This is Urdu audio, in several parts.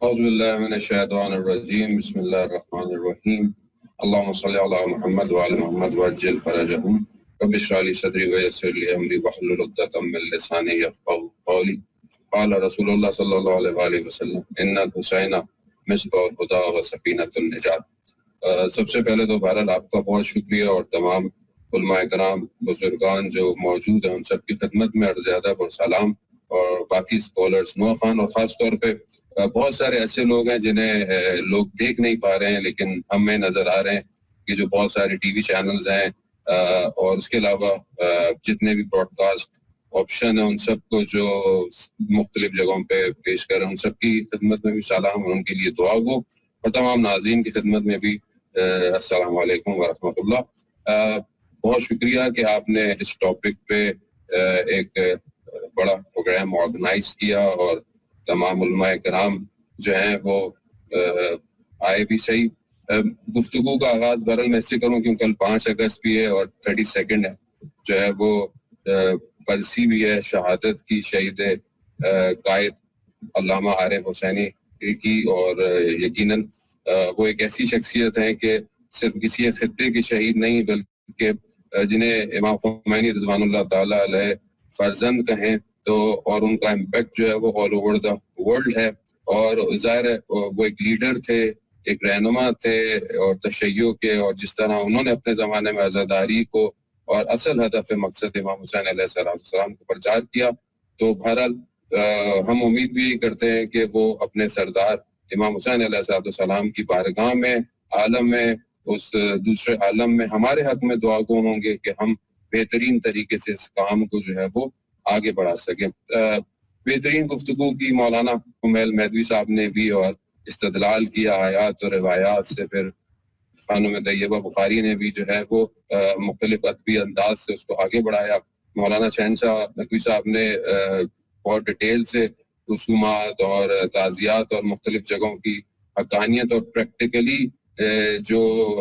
أعوذ بالله من الشيطان الرجيم بسم الله الرحمن الرحيم اللهم صل على محمد وعلى محمد وعجل فرجهم رب اشرح لي صدري ويسر لي أمري واحلل عقدة من لساني يفقهوا قولي قال رسول الله صلى الله عليه وآله وسلم إن الحسين مصباح الهدى وسفينة النجاة۔ سب سے پہلے تو بہرحال آپ کا بہت شکریہ اور تمام علماء کرام بزرگان جو موجود ہیں ان سب کی خدمت میں عرض ادب اور سلام، اور باقی اسکالرس نوح خان، اور خاص طور پہ بہت سارے ایسے لوگ ہیں جنہیں لوگ دیکھ نہیں پا رہے ہیں لیکن ہمیں نظر آ رہے ہیں کہ جو بہت سارے ٹی وی چینلز ہیں اور اس کے علاوہ جتنے بھی براڈ کاسٹ آپشن ہیں ان سب کو جو مختلف جگہوں پہ پیش کر رہے ہیں ان سب کی خدمت میں بھی سلام اور ان کے لیے دعا ہو، اور تمام ناظرین کی خدمت میں بھی السلام علیکم ورحمۃ اللہ۔ بہت شکریہ کہ آپ نے اس ٹاپک پہ ایک بڑا پروگرام آرگنائز کیا اور تمام علماء کرام جو ہیں وہ آئے بھی صحیح۔ گفتگو کا آغاز بہرحال میں اس سے کروں کیونکہ کل 5 اگست بھی ہے اور 32 ہے جو ہے وہ برسی بھی ہے شہادت کی شہید قائد علامہ عارف حسینی کی، اور یقیناً وہ ایک ایسی شخصیت ہیں کہ صرف کسی خطے کے شہید نہیں بلکہ جنہیں امام خمینی رضوان اللہ تعالیٰ علیہ فرزند کہیں تو، اور ان کا امپیکٹ جو ہے وہ آل اوور دا ورلڈ ہے، اور ظاہر ہے وہ ایک لیڈر تھے، ایک رہنما تھے اور تشیع کے، اور جس طرح انہوں نے اپنے زمانے میں عزاداری کو اور اصل ہدف مقصد امام حسین علیہ السلام کو پرچار کیا، تو بہرحال ہم امید بھی کرتے ہیں کہ وہ اپنے سردار امام حسین علیہ السلام کی بارگاہ میں عالم میں اس دوسرے عالم میں ہمارے حق میں دعا گو ہوں گے کہ ہم بہترین طریقے سے اس کام کو جو ہے وہ آگے بڑھا سکیں۔ بہترین گفتگو کی مولانا حمیل مہدوی صاحب نے بھی، اور استدلال کیا آیات اور روایات سے، پھر خانم طیبہ بخاری نے بھی جو ہے وہ مختلف ادبی انداز سے اس کو آگے بڑھایا۔ مولانا شہنشاہ نقوی صاحب نے بہت ڈیٹیل سے رسومات اور تعزیات اور مختلف جگہوں کی حقانیت اور پریکٹیکلی جو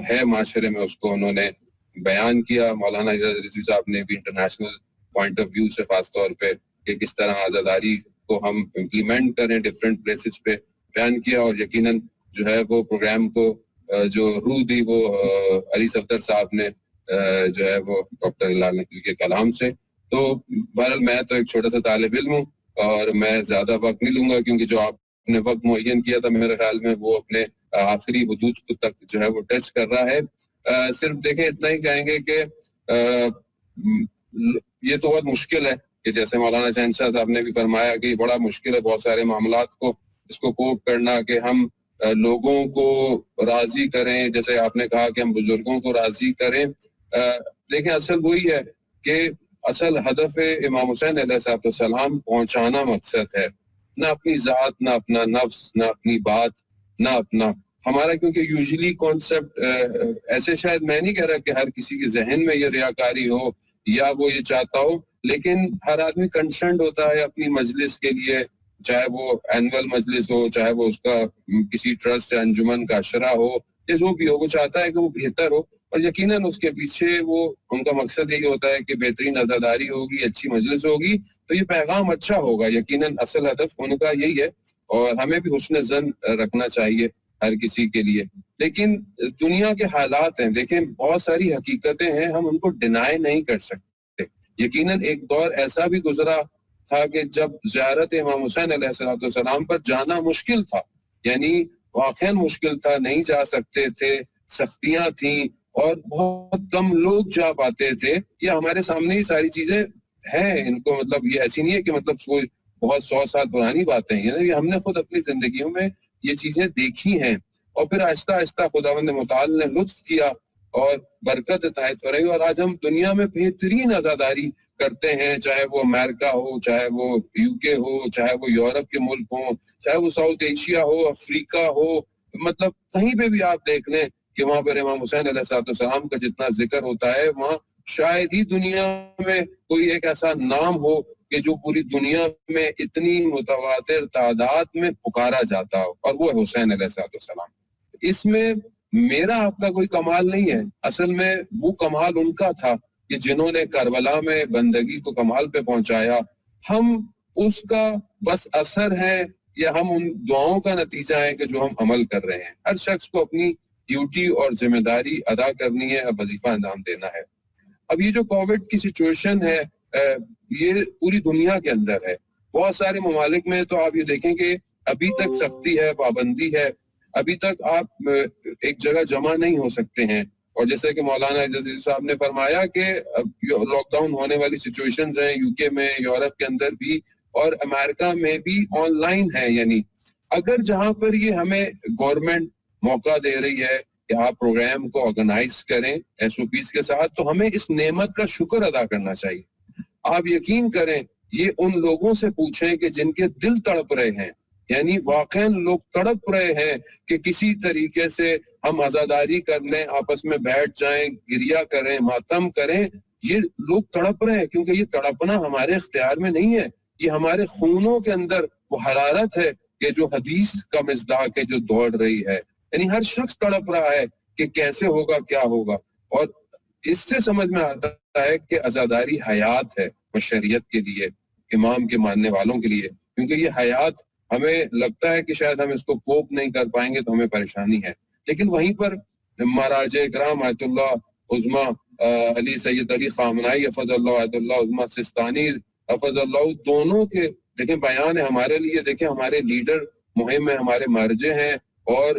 ہے معاشرے میں اس کو انہوں نے بیان کیا۔ مولانا رضوی صاحب نے بھی انٹرنیشنل پوائنٹ آف ویو سے خاص طور پہ کہ کس طرح عزاداری کو ہم امپلیمنٹ کریں ڈفرینٹ پلیسز پہ بیان کیا، اور یقیناً جو ہے وہ پروگرام کو جو روح دی وہ علی صفدر صاحب نے جو ہے وہ ڈاکٹر ہلال نقوی کے کلام سے۔ تو بہرحال میں تو ایک چھوٹا سا طالب علم ہوں اور میں زیادہ وقت نہیں لوں گا کیونکہ جو آپ نے وقت معین کیا تھا میرے خیال میں وہ اپنے آخری حدود تک جو ہے وہ ٹچ کر رہا ہے۔ صرف دیکھیں اتنا ہی کہیں گے کہ یہ تو بہت مشکل ہے کہ جیسے مولانا شہنشاہ صاحب نے بھی فرمایا کہ بڑا مشکل ہے بہت سارے معاملات کو اس کو کوپ کرنا، کہ ہم لوگوں کو راضی کریں، جیسے آپ نے کہا کہ ہم بزرگوں کو راضی کریں۔ دیکھیں اصل وہی ہے کہ اصل ہدف امام حسین علیہ السلام پہنچانا مقصد ہے، نہ اپنی ذات، نہ اپنا نفس، نہ اپنی بات، نہ اپنا ہمارا، کیونکہ یوزلی کانسیپٹ ایسے شاید میں نہیں کہہ رہا کہ ہر کسی کے ذہن میں یہ ریاکاری ہو یا وہ یہ چاہتا ہو، لیکن ہر آدمی کنسرنڈ ہوتا ہے اپنی مجلس کے لیے، چاہے وہ اینول مجلس ہو، چاہے وہ اس کا کسی ٹرسٹ یا انجمن کا اشرا ہو، یا جو بھی ہو، وہ چاہتا ہے کہ وہ بہتر ہو، اور یقیناً اس کے پیچھے وہ ان کا مقصد یہی ہوتا ہے کہ بہترین عزاداری ہوگی، اچھی مجلس ہوگی تو یہ پیغام اچھا ہوگا۔ یقیناً اصل ہدف ان کا یہی ہے، اور ہمیں بھی حسن ظن رکھنا چاہیے ہر کسی کے لیے۔ لیکن دنیا کے حالات ہیں، دیکھیں بہت ساری حقیقتیں ہیں، ہم ان کو ڈینائی نہیں کر سکتے۔ یقیناً ایک دور ایسا بھی گزرا تھا کہ جب زیارت امام حسین علیہ السلام پر جانا مشکل تھا، یعنی واقعاً مشکل تھا، نہیں جا سکتے تھے، سختیاں تھیں اور بہت کم لوگ جا پاتے تھے۔ یہ ہمارے سامنے ہی ساری چیزیں ہیں، ان کو مطلب یہ ایسی نہیں ہے کہ مطلب کوئی بہت 100 سال پرانی باتیں ہیں، یہ ہم نے خود اپنی زندگیوں میں یہ چیزیں دیکھی ہیں، اور پھر آہستہ آہستہ خداوند متعال نے لطف کیا اور برکت عطایت فرمائی، اور آج ہم دنیا میں بہترین عزاداری کرتے ہیں، چاہے وہ امریکہ ہو، چاہے وہ یو کے ہو، چاہے وہ یورپ کے ملک ہوں، چاہے وہ ساؤتھ ایشیا ہو، افریقہ ہو، مطلب کہیں پہ بھی آپ دیکھ لیں کہ وہاں پر امام حسین علیہ السلام کا جتنا ذکر ہوتا ہے، وہاں شاید ہی دنیا میں کوئی ایک ایسا نام ہو کہ جو پوری دنیا میں اتنی متواتر تعداد میں پکارا جاتا ہو، اور وہ ہے حسین علیہ السلام۔ اس میں میرا آپ کا کوئی کمال نہیں ہے، اصل میں وہ کمال ان کا تھا کہ جنہوں نے کربلا میں بندگی کو کمال پہ پہنچایا، ہم اس کا بس اثر ہے یا ہم ان دعاؤں کا نتیجہ ہے کہ جو ہم عمل کر رہے ہیں؟ ہر شخص کو اپنی ڈیوٹی اور ذمہ داری ادا کرنی ہے، وظیفہ انجام دینا ہے۔ اب یہ جو کووڈ کی سچویشن ہے یہ پوری دنیا کے اندر ہے، بہت سارے ممالک میں تو آپ یہ دیکھیں کہ ابھی تک سختی ہے، پابندی ہے، ابھی تک آپ ایک جگہ جمع نہیں ہو سکتے ہیں۔ اور جیسے کہ مولانا جزیر صاحب نے فرمایا کہ لاک ڈاؤن ہونے والی سچویشنز ہیں یو کے میں، یورپ کے اندر بھی اور امریکہ میں بھی آن لائن ہے۔ یعنی اگر جہاں پر یہ ہمیں گورنمنٹ موقع دے رہی ہے کہ آپ پروگرام کو آرگنائز کریں ایس او پیز کے ساتھ، تو ہمیں اس نعمت کا شکر ادا کرنا چاہیے۔ آپ یقین کریں یہ ان لوگوں سے پوچھیں کہ جن کے دل تڑپ رہے ہیں، یعنی واقعاً لوگ تڑپ رہے ہیں کہ کسی طریقے سے ہم عزاداری کر لیں، آپس میں بیٹھ جائیں، گریہ کریں، ماتم کریں۔ یہ لوگ تڑپ رہے ہیں کیونکہ یہ تڑپنا ہمارے اختیار میں نہیں ہے، یہ ہمارے خونوں کے اندر وہ حرارت ہے کہ جو حدیث کا مصداق ہے جو دوڑ رہی ہے۔ یعنی ہر شخص تڑپ رہا ہے کہ کیسے ہوگا، کیا ہوگا۔ اور اس سے سمجھ میں آتا ہے کہ عزاداری حیات ہے بشریت کے لیے، امام کے ماننے والوں کے لیے، کیونکہ یہ حیات ہمیں لگتا ہے کہ شاید ہم اس کو کوپ نہیں کر پائیں گے تو ہمیں پریشانی ہے، لیکن وہیں پر مہاراج اکرام آیت اللہ عظما علی سید علی خامنائی حفظ اللہ، آیت اللہ عظما سستانی حفظ اللہ، دونوں کے دیکھیں بیان ہے ہمارے لیے، دیکھیں ہمارے لیڈر مہم میں ہمارے مرجع ہیں، اور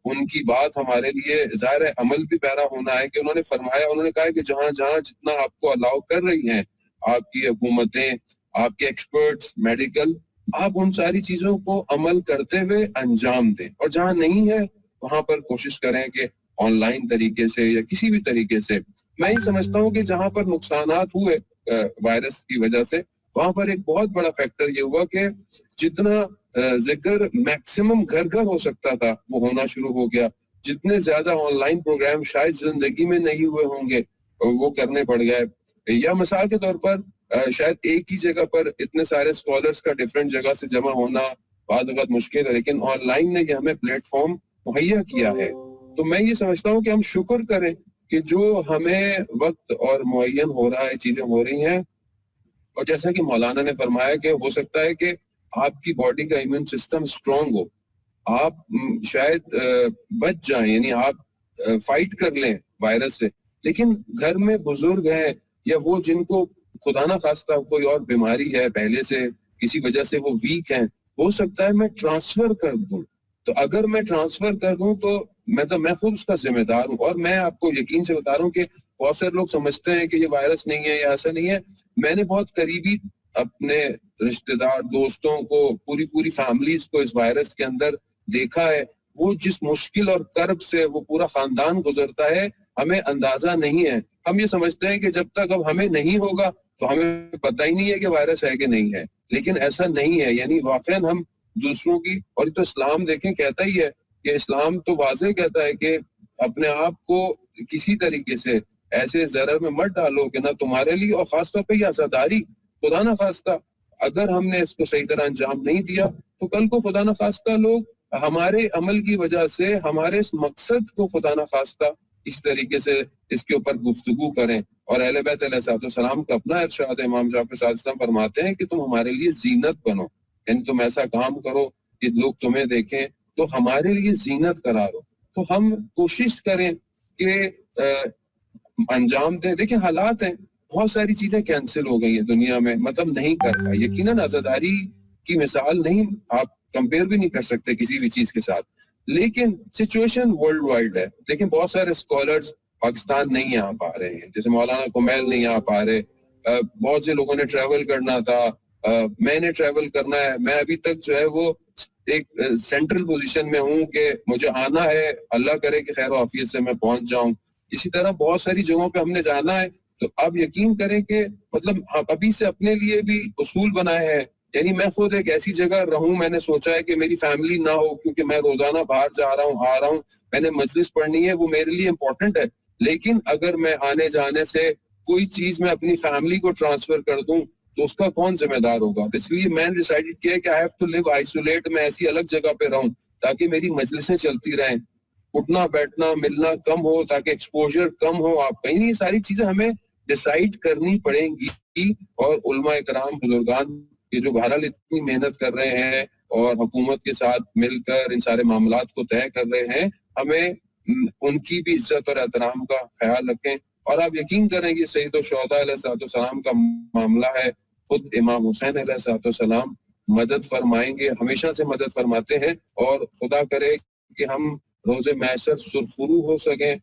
ان کی بات ہمارے لیے ظاہر عمل بھی پیرا ہونا ہے کہ انہوں نے فرمایا، انہوں نے کہا کہ جہاں جہاں جتنا آپ کو الاؤ کر رہی ہیں آپ کی حکومتیں، آپ کے ایکسپرٹس میڈیکل، آپ ان ساری چیزوں کو عمل کرتے ہوئے انجام دیں، اور جہاں نہیں ہے وہاں پر کوشش کریں کہ آن لائن طریقے سے یا کسی بھی طریقے سے۔ میں یہ سمجھتا ہوں کہ جہاں پر نقصانات ہوئے وائرس کی وجہ سے، وہاں پر ایک بہت بڑا فیکٹر یہ ہوا کہ جتنا ذکر میکسیمم گھر گھر ہو سکتا تھا وہ ہونا شروع ہو گیا، جتنے زیادہ آن لائن پروگرام شاید زندگی میں نہیں ہوئے ہوں گے وہ کرنے پڑ گئے۔ یا مثال کے طور پر شاید ایک ہی جگہ پر اتنے سارے سکولرز کا ڈیفرنٹ جگہ سے جمع ہونا بعض اوقات مشکل ہے، لیکن آن لائن نے یہ ہمیں پلیٹ فارم مہیا کیا ہے۔ تو میں یہ سمجھتا ہوں کہ ہم شکر کریں کہ جو ہمیں وقت اور معین ہو رہا ہے، چیزیں ہو رہی ہیں، اور جیسا کہ مولانا نے فرمایا کہ ہو سکتا ہے کہ آپ کی باڈی کا امیون سسٹم اسٹرانگ ہو، آپ شاید بچ جائیں، یعنی آپ فائٹ کر لیں وائرس سے، لیکن گھر میں بزرگ ہیں یا وہ جن کو خدا نہ خواستہ کوئی اور بیماری ہے پہلے سے، کسی وجہ سے وہ ویک ہیں، ہو سکتا ہے میں ٹرانسفر کر دوں۔ تو اگر میں ٹرانسفر کر دوں تو میں خود اس کا ذمہ دار ہوں۔ اور میں آپ کو یقین سے بتا رہا ہوں کہ بہت سارے لوگ سمجھتے ہیں کہ یہ وائرس نہیں ہے یا ایسا نہیں ہے۔ میں نے بہت قریبی اپنے رشتہ دار دوستوں کو، پوری فیملیز کو اس وائرس کے اندر دیکھا ہے، وہ جس مشکل اور کرب سے وہ پورا خاندان گزرتا ہے ہمیں اندازہ نہیں ہے۔ ہم یہ سمجھتے ہیں کہ جب تک اب ہمیں نہیں ہوگا تو ہمیں پتہ ہی نہیں ہے کہ وائرس ہے کہ نہیں ہے، لیکن ایسا نہیں ہے۔ یعنی واقعاً ہم دوسروں کی، اور تو اسلام دیکھیں کہتا ہی ہے کہ اسلام تو واضح کہتا ہے کہ اپنے آپ کو کسی طریقے سے ایسے ضرر میں مت ڈالو کہ نہ تمہارے لیے، اور خاص طور پہ یہ عزاداری خدا نہ خواستہ اگر ہم نے اس کو صحیح طرح انجام نہیں دیا تو کل کو خدا نہ خواستہ لوگ ہمارے عمل کی وجہ سے ہمارے اس مقصد کو خدا نہ خواستہ اس طریقے سے اس کے اوپر گفتگو کریں۔ اور اہل بیت علیہ السلام کا اپنا ارشاد ہے، امام جعفر صلی اللہ علیہ وسلم فرماتے ہیں کہ تم ہمارے لیے زینت بنو، یعنی تم ایسا کام کرو کہ لوگ تمہیں دیکھیں تو ہمارے لیے زینت قرار ہو۔ تو ہم کوشش کریں کہ انجام دیں۔ دیکھیں حالات ہیں، بہت ساری چیزیں کینسل ہو گئی ہیں دنیا میں، مطلب نہیں کر پائے۔ یقیناً عزاداری کی مثال نہیں، آپ کمپیئر بھی نہیں کر سکتے کسی بھی چیز کے ساتھ، لیکن سچویشن ورلڈ وائڈ ہے۔ لیکن بہت سارے اسکالرز پاکستان نہیں آ پا رہے ہیں، جیسے مولانا کمیل نہیں آ پا رہے، بہت سے لوگوں نے ٹریول کرنا تھا، میں نے ٹریول کرنا ہے، میں ابھی تک جو ہے وہ ایک سینٹرل پوزیشن میں ہوں کہ مجھے آنا ہے، اللہ کرے کہ خیر و عافیت سے میں پہنچ جاؤں۔ اسی طرح بہت ساری جگہوں پہ ہم نے جانا ہے، تو آپ یقین کریں کہ مطلب ابھی سے اپنے لیے بھی اصول بنائے ہیں۔ یعنی میں خود ایک ایسی جگہ رہوں، میں نے سوچا ہے کہ میری فیملی نہ ہو، کیونکہ میں روزانہ باہر جا رہا ہوں، آ رہا ہوں، میں نے مجلس پڑھنی ہے، وہ میرے لیے امپورٹنٹ ہے، لیکن اگر میں آنے جانے سے کوئی چیز میں اپنی فیملی کو ٹرانسفر کر دوں تو اس کا کون ذمہ دار ہوگا؟ اس لیے میں نے ڈیسائیڈ کیا کہ I have to live isolate, میں ایسی الگ جگہ پہ رہوں تاکہ میری مجلسیں چلتی رہیں، اٹھنا بیٹھنا ملنا کم ہو، تاکہ ایکسپوجر کم ہو۔ آپ کہیں یہ ساری چیزیں ہمیں ڈیسائیڈ کرنی پڑیں گی، اور علماء کرام بزرگان کہ جو بہرحال اتنی محنت کر رہے ہیں اور حکومت کے ساتھ مل کر ان سارے معاملات کو طے کر رہے ہیں، ہمیں ان کی بھی عزت اور احترام کا خیال رکھیں. اور آپ یقین کریں کہ سید الشہداء علیہ السلام کا معاملہ ہے، خود امام حسین علیہ السلام مدد فرمائیں گے، ہمیشہ سے مدد فرماتے ہیں، اور خدا کرے کہ ہم روز محشر سرخرو ہو سکیں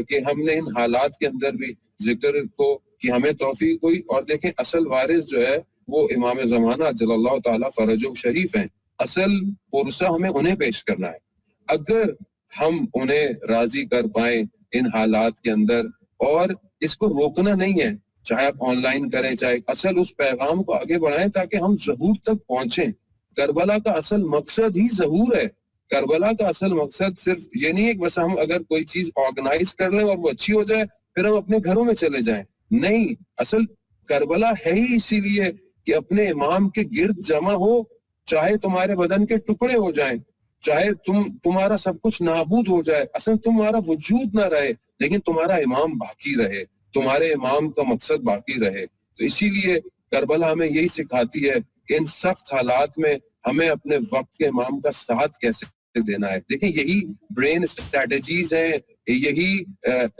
کہ ہم نے ان حالات کے اندر بھی ذکر کو کہ ہمیں توفیق ہوئی. اور دیکھیں اصل وارث جو ہے وہ امام زمانہ جل اللہ تعالیٰ فرجہ شریف ہیں. اصل پرسہ ہمیں انہیں پیش کرنا ہے. اگر ہم انہیں راضی کر پائیں ان حالات کے اندر، اور اس کو روکنا نہیں ہے، چاہے آپ آن لائن کریں، چاہے اصل اس پیغام کو آگے بڑھائیں تاکہ ہم ظہور تک پہنچیں. کربلا کا اصل مقصد ہی ظہور ہے. کربلا کا اصل مقصد صرف یہ نہیں ہے کہ بس ہم اگر کوئی چیز آرگنائز کر لیں اور وہ اچھی ہو جائے پھر ہم اپنے گھروں میں چلے جائیں. نہیں، اصل کربلا ہے ہی اسی لیے کہ اپنے امام کے گرد جمع ہو، چاہے تمہارے بدن کے ٹکڑے ہو جائیں، چاہے تمہارا سب کچھ نابود ہو جائے، اصل تمہارا وجود نہ رہے، لیکن تمہارا امام باقی رہے، تمہارے امام کا مقصد باقی رہے. تو اسی لیے کربلا ہمیں یہی سکھاتی ہے کہ ان سخت حالات میں ہمیں اپنے وقت کے امام کا ساتھ کیسے دینا ہے. دیکھیں یہی برین اسٹریٹجیز ہیں، یہی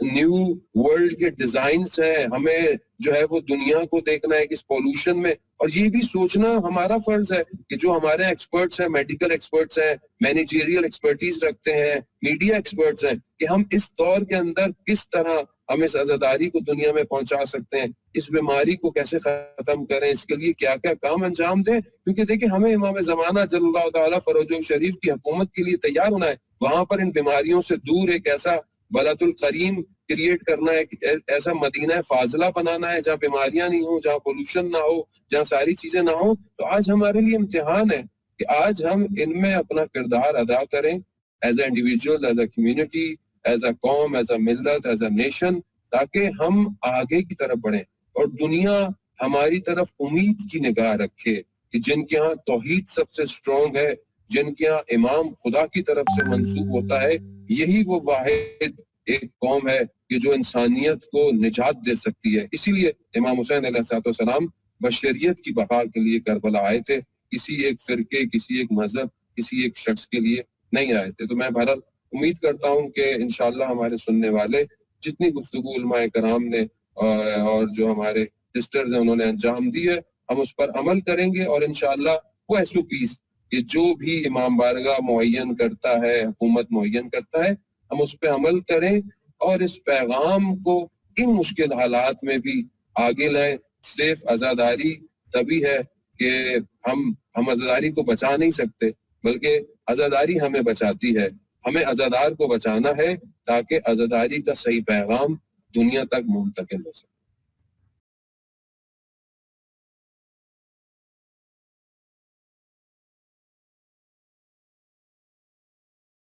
نیو ورلڈ کے ڈیزائنز ہیں. ہمیں جو ہے وہ دنیا کو دیکھنا ہے کہ اس پولوشن میں، اور یہ بھی سوچنا ہمارا فرض ہے کہ جو ہمارے ایکسپرٹس ہیں، میڈیکل ایکسپرٹس ہیں، مینیجیریل ایکسپرٹیز رکھتے ہیں، میڈیا ایکسپرٹس ہیں، کہ ہم اس دور کے اندر کس طرح ہم اس عزاداری کو دنیا میں پہنچا سکتے ہیں، اس بیماری کو کیسے ختم کریں، اس کے لیے کیا کیا کام انجام دیں. کیونکہ دیکھیں ہمیں امام زمانہ جل اللہ تعالیٰ فرجہ شریف کی حکومت کے لیے تیار ہونا ہے. وہاں پر ان بیماریوں سے دور ایک ایسا بلد القریم کریٹ کرنا ہے، ایسا مدینہ فاضلہ بنانا ہے جہاں بیماریاں نہیں ہوں، جہاں پولوشن نہ ہو، جہاں ساری چیزیں نہ ہوں. تو آج ہمارے لیے امتحان ہے کہ آج ہم ان میں اپنا کردار ادا کریں، as a individual, as a community, as a قوم، ایز اے ملت، ایز اے نیشن، تاکہ ہم آگے کی طرف بڑھیں اور دنیا ہماری طرف امید کی نگاہ رکھے کہ جن کے ہاں توحید سب سے سٹرونگ ہے، جن کے ہاں امام خدا کی طرف سے منسوب ہوتا ہے، یہی وہ واحد ایک قوم ہے کہ جو انسانیت کو نجات دے سکتی ہے. اسی لیے امام حسین علیہ السلام بشریت کی بقا کے لیے کربلا آئے تھے، کسی ایک فرقے، کسی ایک مذہب، کسی ایک شخص کے لیے نہیں آئے تھے. تو میں بہرحال امید کرتا ہوں کہ انشاءاللہ ہمارے سننے والے جتنی گفتگو علماء کرام نے اور جو ہمارے سسٹرز ہیں انہوں نے انجام دی ہے، ہم اس پر عمل کریں گے، اور انشاءاللہ وہ ایسو پیس کہ جو بھی امام بارگاہ معین کرتا ہے، حکومت معین کرتا ہے، ہم اس پہ عمل کریں اور اس پیغام کو ان مشکل حالات میں بھی آگے لائیں. صرف عزاداری تبھی ہے کہ ہم عزاداری کو بچا نہیں سکتے، بلکہ عزاداری ہمیں بچاتی ہے. ہمیں عزادار کو بچانا ہے تاکہ عزاداری کا صحیح پیغام دنیا تک منتقل ہو سکے.